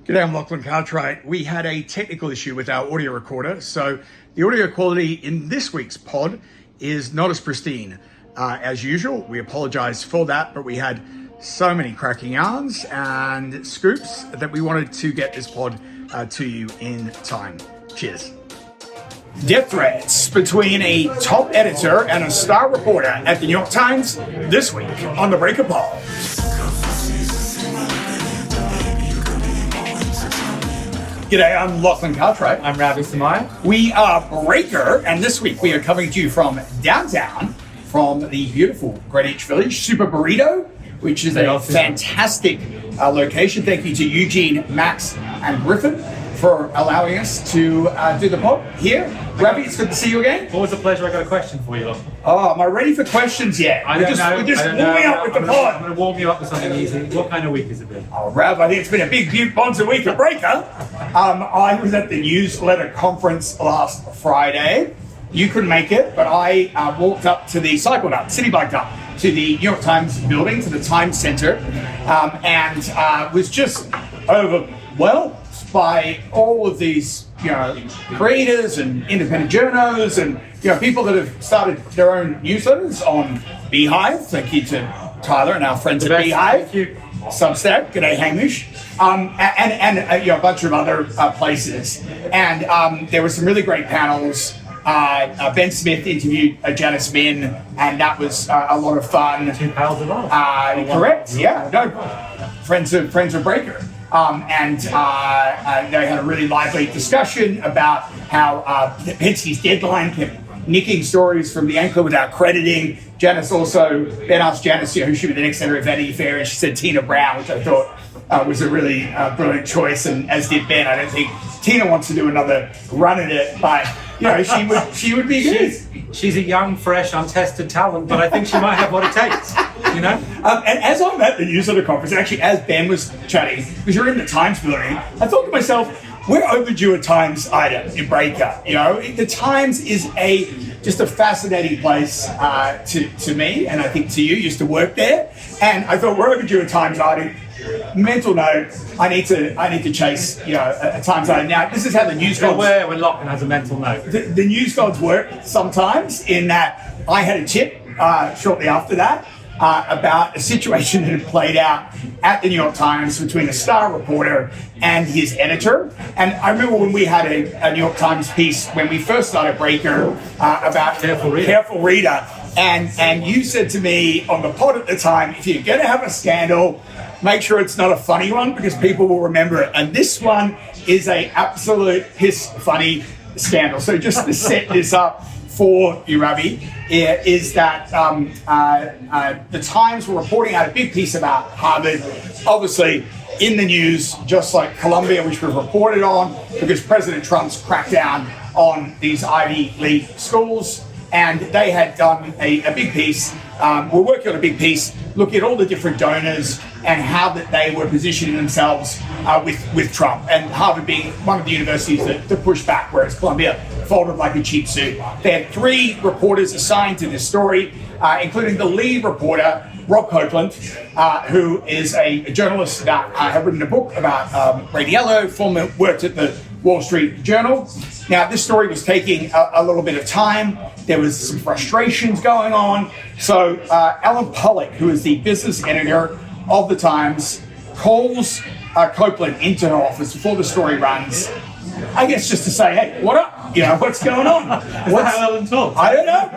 G'day, I'm Lachlan Cartwright. We had a technical issue with our audio recorder, so the audio quality in this week's pod is not as pristine as usual. We apologize for that, but we had so many cracking yarns and scoops that we wanted to get this pod to you in time. Cheers. Death threats between a top editor and a star reporter at the New York Times this week on the Breaker Pod. G'day, I'm Lachlan Cartwright. I'm Ravi Samaya. We are Breaker, and this week we are coming to you from downtown, from the beautiful Greenwich Village, Super Burrito, which is a fantastic location. Thank you to Eugene, Max, and Griffin for allowing us to do the pod here. Ravi, it's good to see you again. Always a pleasure. I got a question for you, Lachlan. Oh, am I ready for questions yet? We're just warming up with the pod. I'm going to warm you up with something easy. What kind of week has it been? Oh, Rav, I think it's been a big Bonza week at Breaker. I was at the newsletter conference last Friday. You couldn't make it, but I cycled up, city biked up to the New York Times building, to the Times Center, and was just overwhelmed by all of these, creators and independent journos and, people that have started their own newsletters on Beehive. Thank you to Tyler and our friends at Beehive. Thank you. Substack, g'day Hamish, and a bunch of other places. And there were some really great panels. Ben Smith interviewed Janice Min, and that was a lot of fun. 2 pals of ours. Correct, yeah. No, friends of Breaker. And they had a really lively discussion about how Penske's deadline kept nicking stories from the anchor without crediting. Ben asked Janice, who should be the next editor of Vanity Fair, and she said Tina Brown, which I thought was a really brilliant choice, and as did Ben. I don't think Tina wants to do another run at it, but she would be good. She's a young, fresh, untested talent, but I think she might have what it takes. And as I'm at the newsletter conference, actually as Ben was chatting, because you're in the Times building, I thought to myself, we're overdue a Times item in Breaker. The Times is just a fascinating place to me, and I think to you. Used to work there, and I thought we're overdue a Times item. Mental note: I need to chase a Times item. Now, this is how the news gods. When Lachlan has a mental note. The news gods work sometimes. In that, I had a tip shortly after that. About a situation that had played out at the New York Times between a star reporter and his editor. And I remember when we had a New York Times piece when we first started Breaker about Careful Reader. And you said to me on the pod at the time, if you're going to have a scandal, make sure it's not a funny one because people will remember it. And this one is a absolute piss funny scandal. So just to set this up for you, Ravi, is that the Times were reporting out a big piece about Harvard, obviously in the news, just like Columbia, which was reported on, because President Trump's crackdown on these Ivy League schools. And they had done a big piece, we're working on a big piece, looking at all the different donors and how that they were positioning themselves with Trump. And Harvard being one of the universities that pushed back, whereas Columbia folded like a cheap suit. They had 3 reporters assigned to this story, including the lead reporter, Rob Copeland, who is a journalist that had written a book about Ray Yellow, worked at the Wall Street Journal. Now, this story was taking a little bit of time. There was some frustrations going on. So Alan Pollack, who is the business editor of the Times, calls Copeland into her office before the story runs, I guess just to say, hey, what up? What's going on? What's how Ellen talks? I don't know.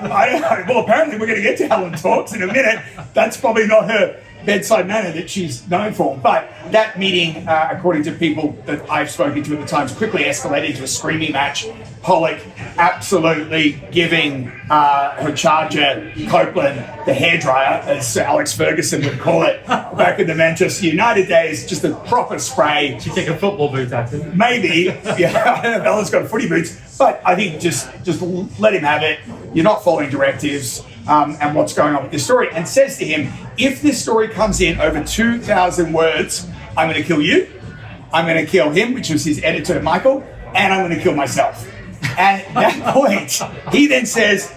Well, apparently we're going to get to Ellen talks in a minute. That's probably not her bedside manner that she's known for. But that meeting, according to people that I've spoken to at the Times, quickly escalated to a screaming match. Pollock absolutely giving her charger, Copeland, the hairdryer, as Sir Alex Ferguson would call it back in the Manchester United days, just a proper spray. She'd take a football boot at him. Maybe. Yeah, I don't know if Ellen's got footy boots. But I think just let him have it. You're not following directives. And what's going on with this story, and says to him, if this story comes in over 2,000 words, I'm going to kill you, I'm going to kill him, which was his editor, Michael, and I'm going to kill myself. And at that point, he then says,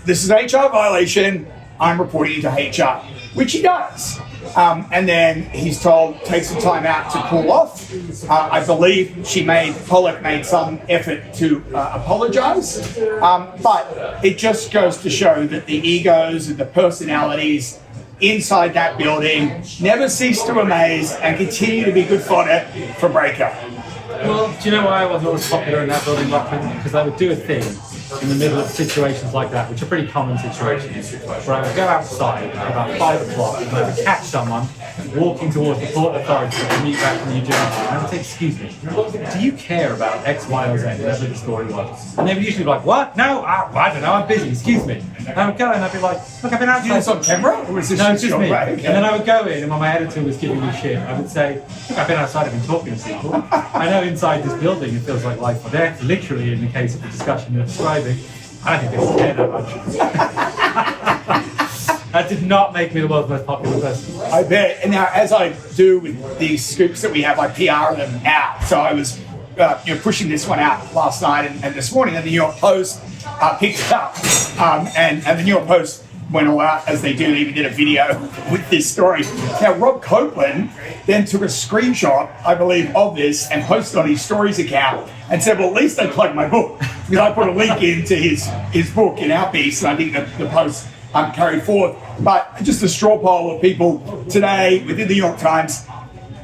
this is an HR violation, I'm reporting you to HR, which he does. And then he's told take some time out to cool off. I believe Pollock made some effort to apologize, but it just goes to show that the egos and the personalities inside that building never cease to amaze and continue to be good fodder for Breaker. Well, do you know why I wasn't always popular in that building, Lachlan? Because I would do a thing in the middle of situations like that, which are pretty common situations, where I would go outside at about 5 o'clock and I would catch someone walking towards the Port Authority to meet back from New Jersey. And I would say, excuse me, do you care about X, Y, or Z, whatever the story was? And they would usually be like, what? No, I don't know, I'm busy, excuse me. And I would go and I'd be like, look, I've been outside. Is this on camera? Or is this no, it's just me. Right, okay. And then I would go in, and when my editor was giving me shit, I would say, look, I've been outside, I've been talking to people. I know inside this building it feels like life or death, literally in the case of the discussion you're describing. I don't think they care that much. That did not make me the world's most popular person. I bet. And now, as I do with these scoops that we have, I PR them out. So I was pushing this one out last night and this morning, and the New York Post picked it up. And the New York Post went all out, as they do. They even did a video with this story. Now, Rob Copeland then took a screenshot, I believe, of this and posted on his stories account and said, well, at least they plugged my book. Because I put a link into his book in our piece, and I think the Post carried forth. But just a straw poll of people today within the New York Times,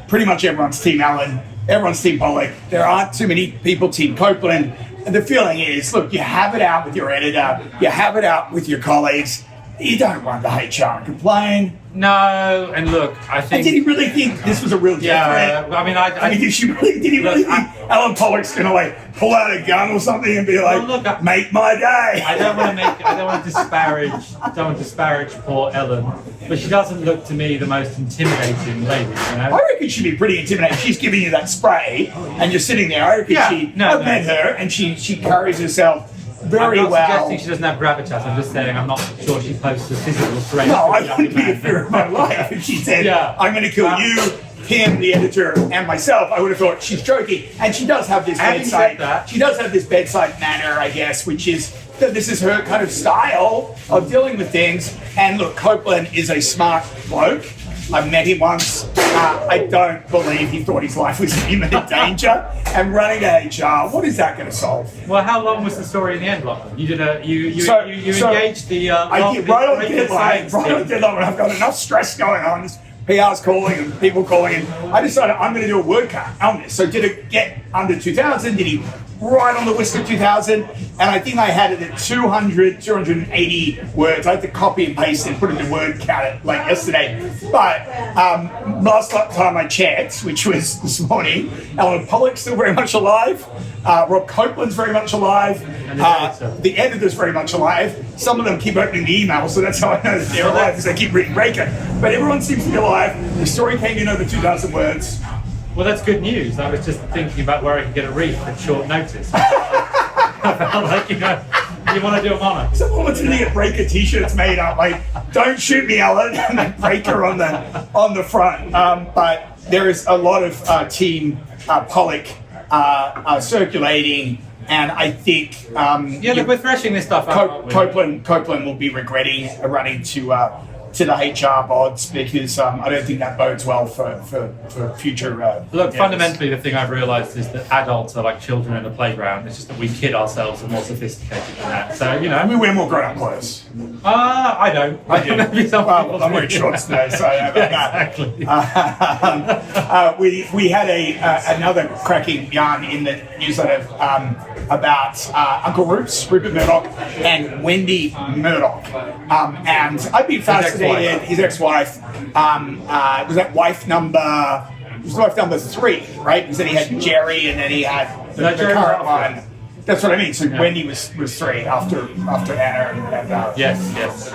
pretty much everyone's Team Allen, everyone's Team Pollock. There aren't too many people Team Copeland. And the feeling is, look, you have it out with your editor, you have it out with your colleagues. You don't run the HR and complain. No, and look, I think... And did he really think this was a real death threat? I mean, did he really think Alan Pollock's going to like pull out a gun or something and be like, well, look, make my day? I don't want to disparage poor Ellen, but she doesn't look to me the most intimidating lady. You know? I reckon she'd be pretty intimidating. She's giving you that spray, and you're sitting there. I reckon I've met her, and she carries herself very I'm not well. suggesting she doesn't have gravitas. I'm just saying I'm not sure she poses a physical threat. No, I wouldn't be a fear of my life if she said, I'm going to kill you, him, the editor, and myself. I would have thought she's joking. And she does have this bedside manner, I guess, which is that this is her kind of style of dealing with things. And look, Copeland is a smart bloke. I've met him once. I don't believe he thought his life was in imminent danger. And running HR, what is that going to solve? Well, how long was the story in the end, Lachlan? You engaged the... I did right on deadline when I've got enough stress going on. This PR's calling and people calling, and I decided I'm going to do a word count on this. So did it get under 2,000? Did he right on the list of 2,000? And I think I had it at 280 words. I had to copy and paste and put it in word count like yesterday. But last time I checked, which was this morning, Alan Pollock's still very much alive. Rob Copeland's very much alive. The editor's very much alive. Some of them keep opening the email, so that's how I know that they're alive, because they keep reading Breaker. But everyone seems to be alive. The story came in over 2,000 words. Well, that's good news. I was just thinking about where I could get a reef at short notice. I felt like, you want to do a mono. Someone wants to get Breaker t-shirts made up, like, don't shoot me, Alan, and then Breaker on the front. But there is a lot of Team Pollock circulating, and I think look, we're threshing this stuff out. Copeland will be regretting running to the HR bods, because I don't think that bodes well for future. Look, fundamentally, the thing I've realised is that adults are like children in the playground. It's just that we kid ourselves and more sophisticated than that. So we wear more grown-up clothes. I don't. I do. I'm wearing shorts today, so exactly. We had another cracking yarn in the newsletter about Uncle Rupert Murdoch and Wendy Murdoch, and I've been fascinated. His ex-wife was that wife number 3, right? Because then he had Jerry, and then he had the current one. That's what I mean. So Wendy was 3 after Anna. Yes.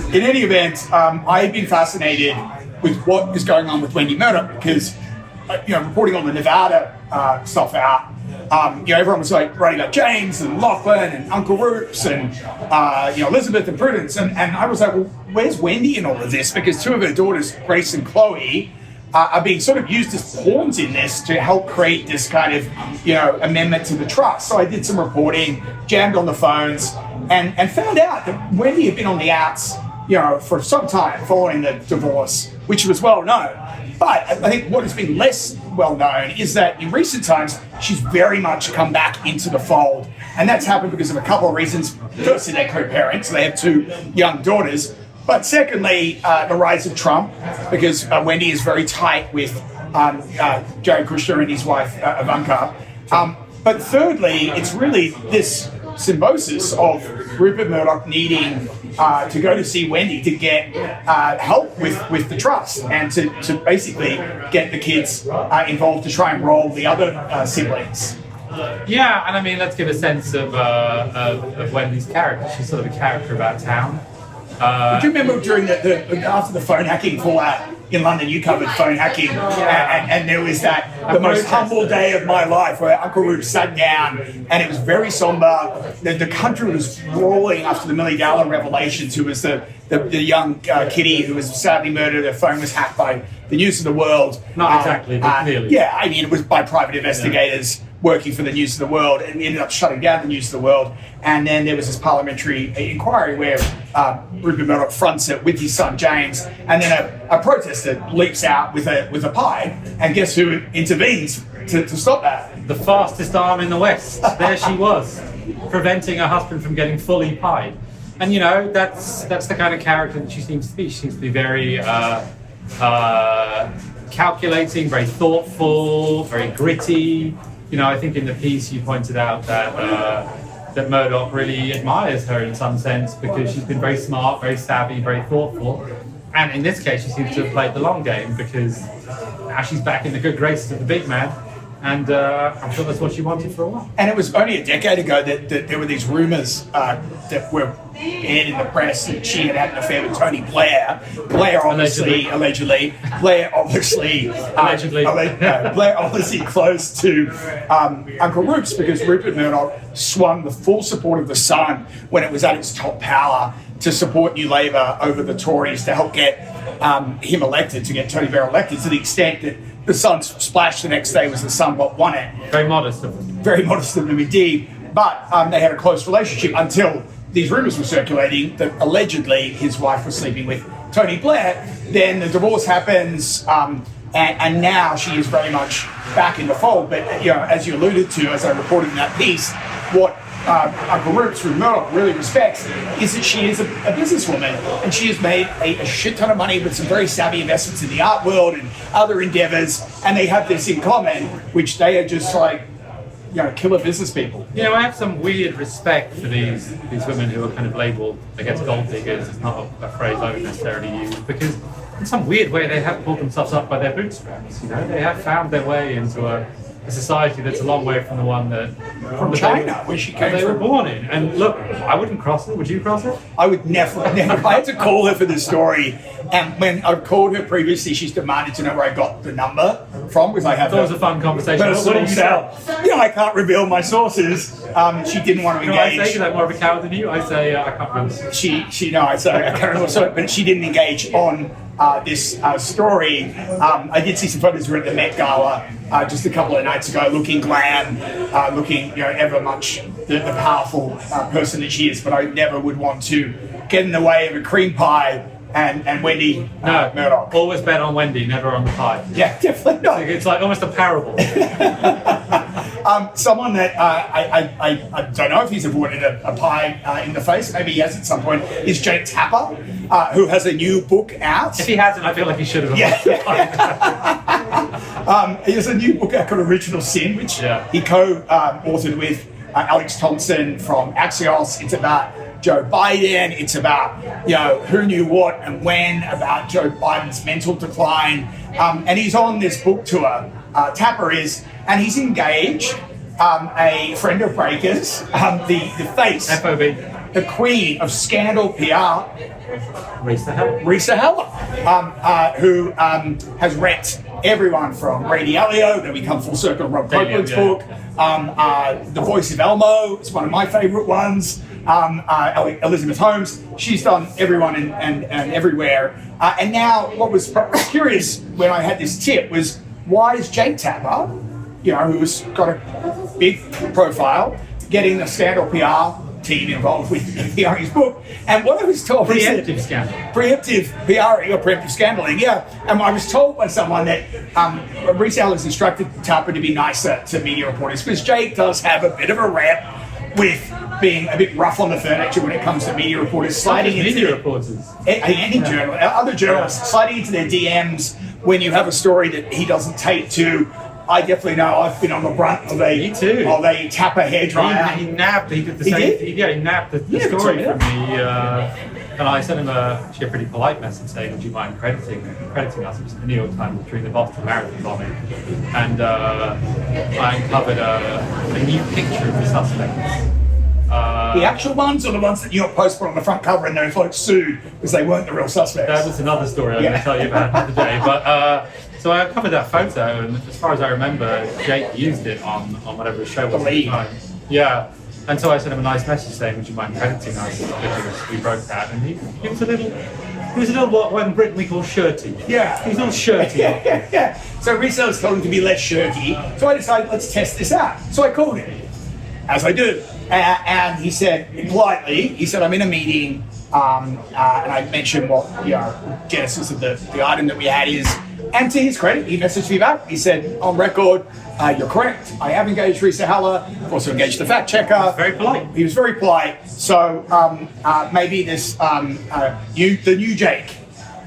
In any event, I've been fascinated with what is going on with Wendy Murdoch, because reporting all the Nevada stuff out. Everyone was like writing about James and Lachlan and Uncle Roops and Elizabeth and Prudence, and I was like, well, where's Wendy in all of this? Because 2 of her daughters, Grace and Chloe, are being sort of used as pawns in this to help create this kind of amendment to the trust. So I did some reporting, jammed on the phones, and found out that Wendy had been on the outs for some time following the divorce, which was well known. But I think what has been less well known is that in recent times, she's very much come back into the fold. And that's happened because of a couple of reasons. Firstly, they're co-parents, they have 2 young daughters. But secondly, the rise of Trump, because Wendy is very tight with Jared Kushner and his wife, Ivanka. But thirdly, it's really this symbiosis of Rupert Murdoch needing to go to see Wendy to get help with the trust and to basically get the kids involved to try and roll the other siblings. Yeah, and I mean, let's give a sense of Wendy's character. She's sort of a character about town. Do you remember during after the phone hacking fallout in London, you covered phone hacking, and there was the most humble day of my life where Uncle Rube sat down and it was very somber. The country was rolling after the Millie Dowler revelations, who was the young kiddie who was sadly murdered. Her phone was hacked by the News of the World. Not exactly, but clearly. Yeah, I mean, it was by private investigators. Working for the News of the World, and ended up shutting down the News of the World. And then there was this parliamentary inquiry where Rupert Murdoch fronts it with his son James, and then a protester leaps out with a pie, and guess who intervenes to stop that? The fastest arm in the West. There she was, preventing her husband from getting fully pied. And that's the kind of character that she seems to be. She seems to be very calculating, very thoughtful, very gritty. I think in the piece you pointed out that Murdoch really admires her in some sense because she's been very smart, very savvy, very thoughtful. And in this case, she seems to have played the long game because now she's back in the good graces of the big man. And I'm sure that's what she wanted for a while. And it was only a decade ago that there were these rumours that were aired in the press that she had an affair with Tony Blair. Blair obviously, allegedly. Blair obviously, Blair obviously close to Uncle Rupes because Rupert Murdoch swung the full support of the Sun when it was at its top power to support New Labour over the Tories to help get him elected, to get Tony Blair elected, to the extent that the Sun's splash the next day was the Sun what won it. Very modest of them. Very modest of them indeed. But they had a close relationship until these rumours were circulating that allegedly his wife was sleeping with Tony Blair. Then the divorce happens, and now she is very much back in the fold. But as you alluded to, as I reported in that piece, what Uncle Rupert Murdoch really respects is that she is a businesswoman, and she has made a shit ton of money with some very savvy investments in the art world and other endeavours, and they have this in common, which they are just like killer business people. I have some weird respect for these women who are kind of labelled, I guess, gold diggers. It's not a phrase I would necessarily use, because in some weird way they have pulled themselves up by their bootstraps. They have found their way into a society that's a long way from the one from China, where she came they from. were born in. And look, I wouldn't cross it. Would you cross it? I would never. I had to call her for the story, and when I called her previously, she's demanded to know where I got the number from, because I have. That was a fun conversation. What did you say? I can't reveal my sources. She didn't want to engage. I say that more of a coward than you? I say I can't remember. I say I can't remember. But she didn't engage on this story. I did see some photos of her at the Met Gala just a couple of nights ago, looking glam, looking ever much the powerful person that she is. But I never would want to get in the way of a cream pie and Wendy Murdoch. Always bet on Wendy, never on the pie. Yeah, definitely not. It's like almost a parable. Someone that I don't know if he's avoided a pie in the face, maybe he has at some point, is Jake Tapper, who has a new book out. If he hasn't, I feel like he should have. He has a new book out called Original Sin, which he co-authored with Alex Thompson from Axios. It's about Joe Biden. It's about who knew what and when about Joe Biden's mental decline. And he's on this book tour. Tapper is, and he's engaged a friend of Breakers, the face, FOB, the queen of scandal PR, Risa Heller, who has wrecked everyone from Brady Elio, then we come full circle, Rob Copeland's book, The Voice of Elmo, it's one of my favourite ones, Elizabeth Holmes, she's done everyone and everywhere. And now what was curious when I had this tip was, why is Jake Tapper, who's got a big profile, getting the scandal PR team involved with PRing his book. And what I was told was that Preemptive scandal. preemptive PRing or preemptive scandaling, yeah. And I was told by someone that resellers instructed Tapper to be nicer to media reporters because Jake does have a bit of a rap with being a bit rough on the furniture when it comes to media reporters, sliding into Media reporters. any journal, other journalists sliding into their DMs when you have a story that he doesn't take to. I definitely know I've been on the brunt of a Tapper hairdryer. He nabbed. He did the same. He nabbed the story from me, and I sent him a pretty polite message saying, "Would you mind crediting us?" It was the New York Times during the Boston Marathon bombing, and I uncovered a new picture of the suspects. The actual ones or the ones that New York Post put on the front cover and they're like sued because they weren't the real suspects? That was another story I'm going to tell you about another day. But so I uncovered that photo, and as far as I remember, Jake used it on whatever his show was at the time. Yeah. And so I sent him a nice message saying, "Would you mind crediting us because we broke that?" And he was a little what in Britain we call shirty. Yeah. He's a little shirty. Yeah. So resellers told him to be less shirty. So I decided, let's test this out. So I called him, as I do. And he said, politely, I'm in a meeting, and I mentioned what genesis of the item that we had is. And to his credit, he messaged me back. He said, on record, you're correct. I have engaged Risa Heller. I've also engaged the fact checker. Very polite. He was very polite. So maybe this the new Jake,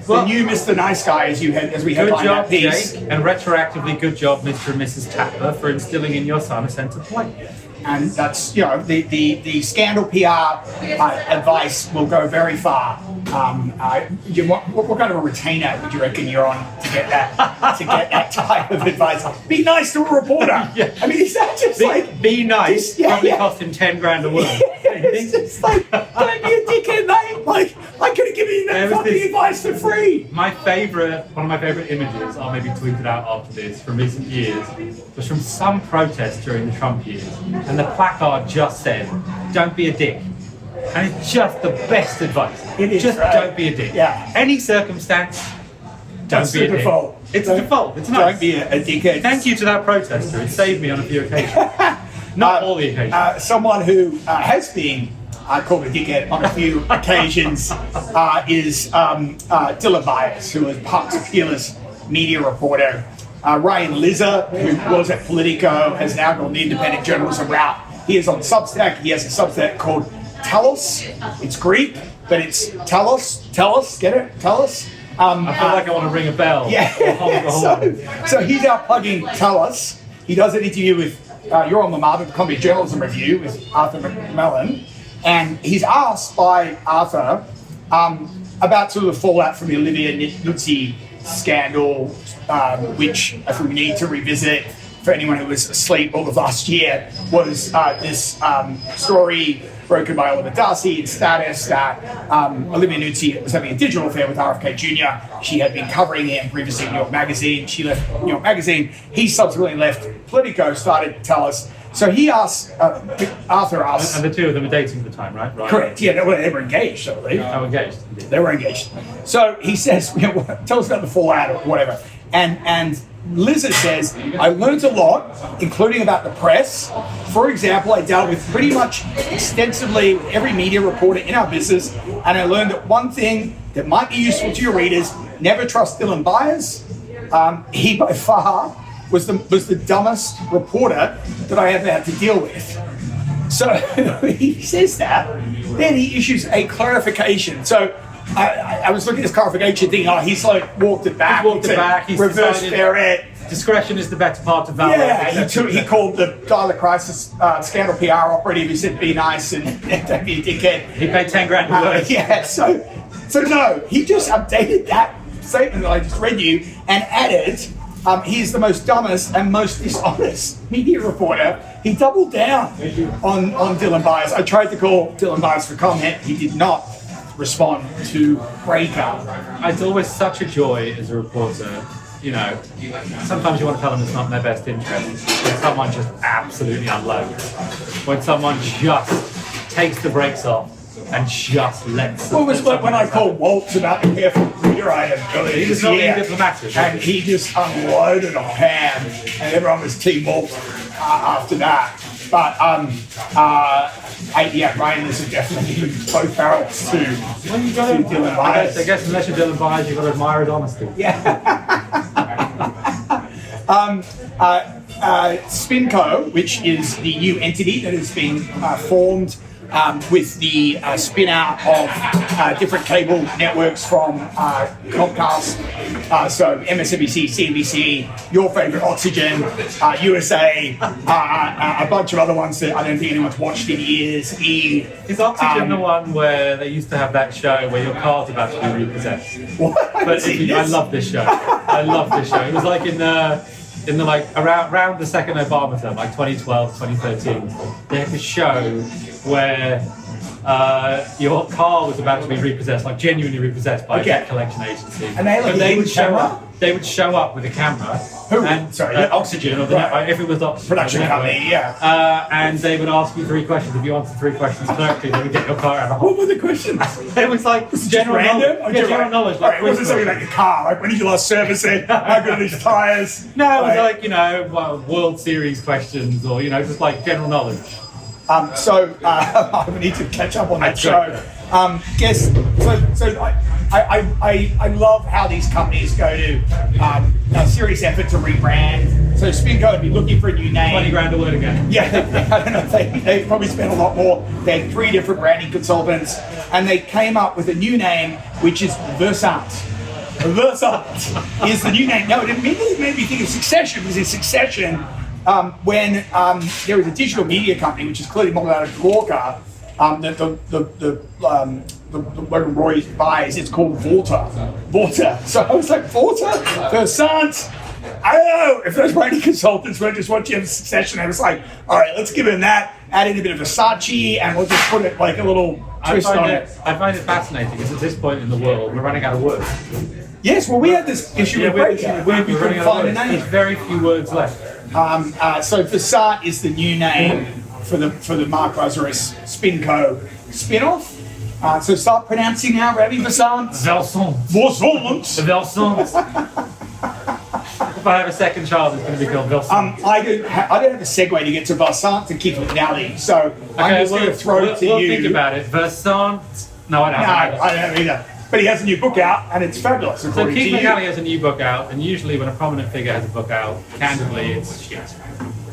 the new Mr. Nice Guy, as we headlined that piece. Jake, and retroactively, good job, Mr. and Mrs. Tapper, for instilling in your son a sense of politeness. And that's, the scandal PR advice will go very far. What kind of a retainer would you reckon you're on to get that type of advice? Be nice to a reporter. Yeah. I mean, is that just be nice? Probably cost him $10,000 a word. It's just like, don't be a dickhead, mate. Like, I could have given you that fucking advice for free. One of my favorite images, I'll maybe tweet it out after this, from recent years, was from some protest during the Trump years, and the placard just said, "Don't be a dick." And it's just the best advice. It is, just right? Don't be a dick. Yeah. Any circumstance, don't be a dick. Default. It's a default. It's nice. Don't be a dickhead. Thank you to that protester. It saved me on a few occasions. Not all the occasions. Someone who has been called a dickhead on a few occasions is Dylan Byers, who was Puck's peerless media reporter. Ryan Lizza, who was at Politico, has now gone the independent journalism route. He is on Substack. He has a Substack called Telos. It's Greek, but it's Telos. Get it? Telos. I feel like I want to ring a bell. Yeah. So he's out plugging Telos. He does an interview with you're on the Marvin Columbia Journalism Review with Arthur McNally, and he's asked by Arthur about sort of the fallout from the Olivia Nuzzi scandal, which, if we need to revisit for anyone who was asleep all of last year, was this story broken by Oliver Darcy in Status that Olivia Nuzzi was having a digital affair with RFK Jr. She had been covering him previously in New York Magazine. She left New York Magazine. He subsequently left Politico, started to tell us. So he asked, Arthur asked... And the two of them were dating at the time, right? Correct, yeah, they were engaged, I believe. They were engaged. They were engaged. So he says, tell us about the fallout or whatever. And Lizard says, I learned a lot, including about the press. For example, I dealt with pretty much extensively with every media reporter in our business, and I learned that one thing that might be useful to your readers, never trust Dylan Byers. He, by far, was the dumbest reporter that I ever had to deal with. So he says that, then he issues a clarification. So I was looking at this clarification thing. He's like walked it back. He's reverse ferret. Discretion is the better part of valor. Yeah, he called the Dialer Crisis scandal PR operative. He said, "Be nice and don't be a dickhead." He paid $10,000 a word. Yeah. So no, he just updated that statement that I just read you and added. He's the most dumbest and most dishonest media reporter. He doubled down on Dylan Byers. I tried to call Dylan Byers for comment. He did not respond to breakup. It's always such a joy as a reporter. Sometimes you want to tell them it's not in their best interest. When someone just absolutely unloads. When someone just takes the brakes off and just lets them. Well, it was like when I called Waltz about the careful reader item earlier He was this not year, being diplomatic. and he just unloaded on Pam, and everyone was Team Waltz after that. But Ryan, this is definitely both barrels to Dylan Byers. I guess unless you're Dylan Byers, you've got to admire his honesty. SpinCo, which is the new entity that has been formed with the spin out of different cable networks from Comcast, so MSNBC, CNBC, your favorite Oxygen, USA, a bunch of other ones that I don't think anyone's watched in years. Is Oxygen the one where they used to have that show where your car's about to be repossessed? What? But I love this show. I love this show. It was like in the like around the second Obama term, like 2012, 2013, they had this show where your car was about to be repossessed, like genuinely repossessed by a debt collection agency. And they would show up? They would show up with a camera. Who? And, Sorry, Oxygen, or the network, if it was Oxygen. Production company, yeah. And they would ask you 3 questions. If you answered 3 questions correctly, they would get your car out of the What were the questions? It was like general random? knowledge. Yeah, general knowledge. Like, it wasn't something like your car, like when did you last service it? How good are these tyres? No, it was like, you know, World Series questions or, you know, just like general knowledge. I need to catch up on that show. I love how these companies go to a serious effort to rebrand. So SpinCo would be looking for a new name. 20 grand a word again. Yeah, I don't know. They probably spent a lot more. They had 3 different branding consultants, and they came up with a new name, which is Versant. Versant is the new name. No, it made me think of Succession. Because in Succession, when there was a digital media company, which is clearly modeled out of Gawker, the one Roy buys, it's called Vorta. So I was like, Vorta? Versant? I don't know if those branding consultants were just watching Succession. I was like, all right, let's give him that, add in a bit of Versace, and we'll just put it like a little twist on it. I find it fascinating because at this point in the world, we're running out of words. Yes, well, we had this issue with Breakout. We couldn't find a name. There's very few words left. So Versant is the new name for the Mark Lazarus SpinCo spin-off. So start pronouncing now, Ravi Versant. Versant. If I have a second child, it's going to be called Versant. I don't have a segue to get to Versant to keep it McNally, so I'm just going to throw it to you. We'll think about it. Versant. No, I don't have I don't either. But he has a new book out, and it's fabulous. So Keith McNally has a new book out, and usually when a prominent figure has a book out, candidly, it's shit.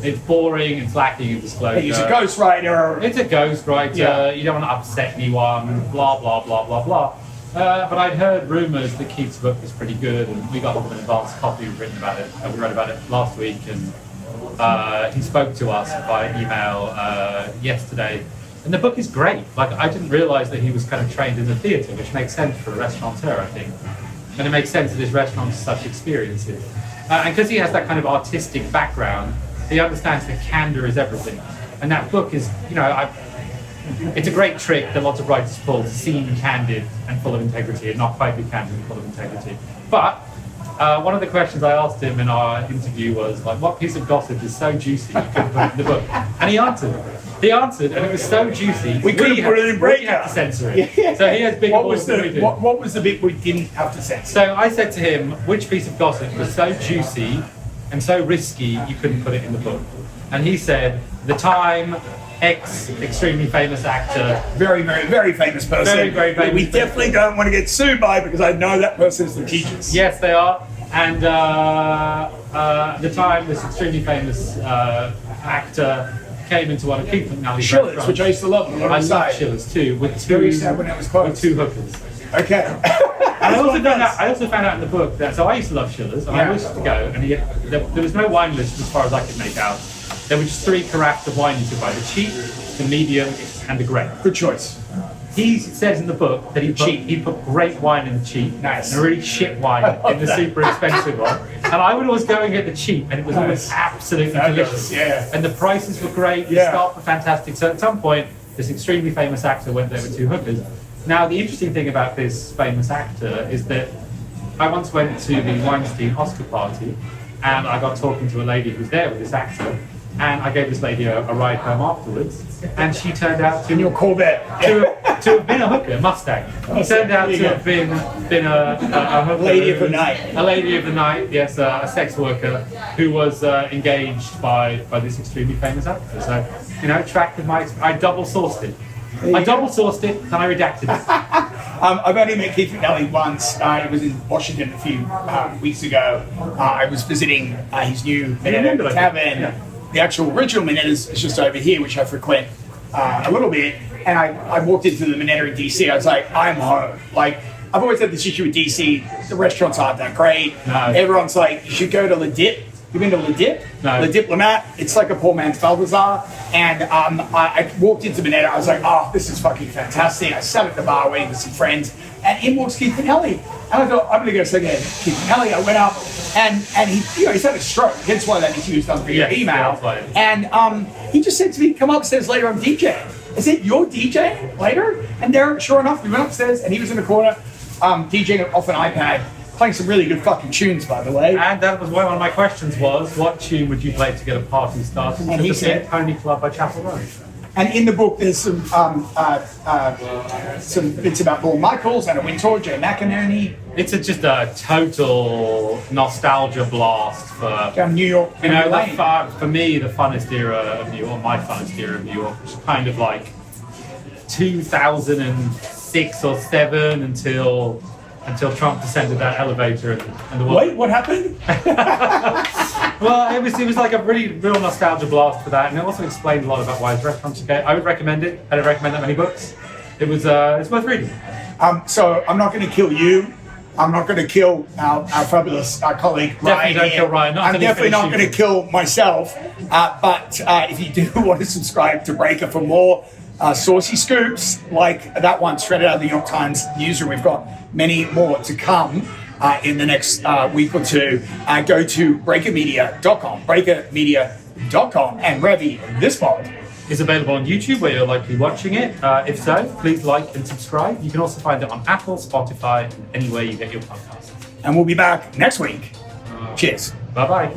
It's boring, it's lacking in disclosure. He's a ghostwriter. It's a ghostwriter, Yeah. You don't want to upset anyone, blah, blah, blah, blah, blah. But I'd heard rumours that Keith's book is pretty good, and we got an advanced copy, we've written about it, we read about it last week, and he spoke to us by email yesterday. And the book is great. Like, I didn't realise that he was kind of trained in the theatre, which makes sense for a restaurateur, I think. And it makes sense that his restaurant has such experiences. And because he has that kind of artistic background, he understands that candour is everything. And that book is, you know, it's a great trick that lots of writers pull to seem candid and full of integrity and not quite be candid and full of integrity. But one of the questions I asked him in our interview was, like, what piece of gossip is so juicy you couldn't put it in the book? And he answered, and it was so juicy. We couldn't put it in Breakout. We had to censor it. Yeah. So he has bigger balls than we do. What was the bit we didn't have to censor? So I said to him, which piece of gossip was so juicy and so risky you couldn't put it in the book? And he said, the time, extremely famous actor. Very, very, very famous person. Very, very famous. We definitely don't want to get sued by because I know that person's litigious. Yes, they are. And the time, this extremely famous actor came into one of Keith McNally's Shillers, restaurants. which I used to love. I love Shillers too, with very sad when it was closed. with 2 hookers. Okay. And I also found out in the book that, so I used to love Shillers, and I used to go, and there was no wine list as far as I could make out. There were just 3 carafes of wine you could buy: the cheap, the medium, and the great. Good choice. He says in the book that he put great wine in the cheap, Nice. and really shit wine in the super expensive one. And I would always go and get the cheap, and it was always absolutely delicious. Yeah. And the prices were great, the staff were fantastic. So at some point, this extremely famous actor went there with 2 hookers. Now, the interesting thing about this famous actor is that I once went to the Weinstein Oscar party, and I got talking to a lady who was there with this actor, And I gave this lady a ride home afterwards, and she turned out In your Corvette. to have been a hooker, Mustang. He turned out to have been a hooker. Lady of the night. A lady of the night, yes, a sex worker who was engaged by this extremely famous actor. So, tracked with I double sourced it. I double sourced it, and I redacted it. I've only met Keith McNally once. It was in Washington a few weeks ago. I was visiting his new Minetta tavern. Yeah. The actual original Minetta is just over here, which I frequent a little bit. And I walked into the Minetta in DC. I was like, I'm home. Like, I've always had this issue with DC. The restaurants aren't that great. No. Everyone's like, you should go to Le Dip. You been to Le Dip? No. Le Diplomat. It's like a poor man's Balthazar. And I walked into Minetta. I was like, oh, this is fucking fantastic. I sat at the bar waiting for some friends. And in walks Keith McNally. And I thought, I'm going to go second Keith McNally. I went up and he, he's had a stroke. Hence why that issue was done via email. And he just said to me, come upstairs later, I'm DJing. I said, you're DJing later? And there, sure enough, we went upstairs and he was in the corner DJing off an iPad. Playing some really good fucking tunes, by the way. And that was why one of my questions was, what tune would you play to get a party started? And he said, Pony Club by Chapel Roan. And in the book, there's some bits about Lorne Michaels and a wind tour, Jay McInerney. It's just a total nostalgia blast for Down New York. for me, the funnest era of New York, my funnest era of New York, was kind of like 2006 or 7 until Trump descended that elevator and the world. Wait, what happened? Well, it was like a really real nostalgia blast for that, and it also explained a lot about why his restaurants are okay. I would recommend it. I don't recommend that many books. It was it's worth reading. So I'm not going to kill you. I'm not going to kill our fabulous colleague Ryan. Don't kill Ryan. I'm definitely not going to kill myself. But if you do want to subscribe to Breaker for more saucy scoops like that one straight out of the New York Times newsroom, we've got many more to come in the next week or two. Go to breakermedia.com, and Revy, this pod is available on YouTube where you're likely watching it. If so, please like and subscribe. You can also find it on Apple, Spotify, and anywhere you get your podcasts. And we'll be back next week. Cheers. Bye-bye.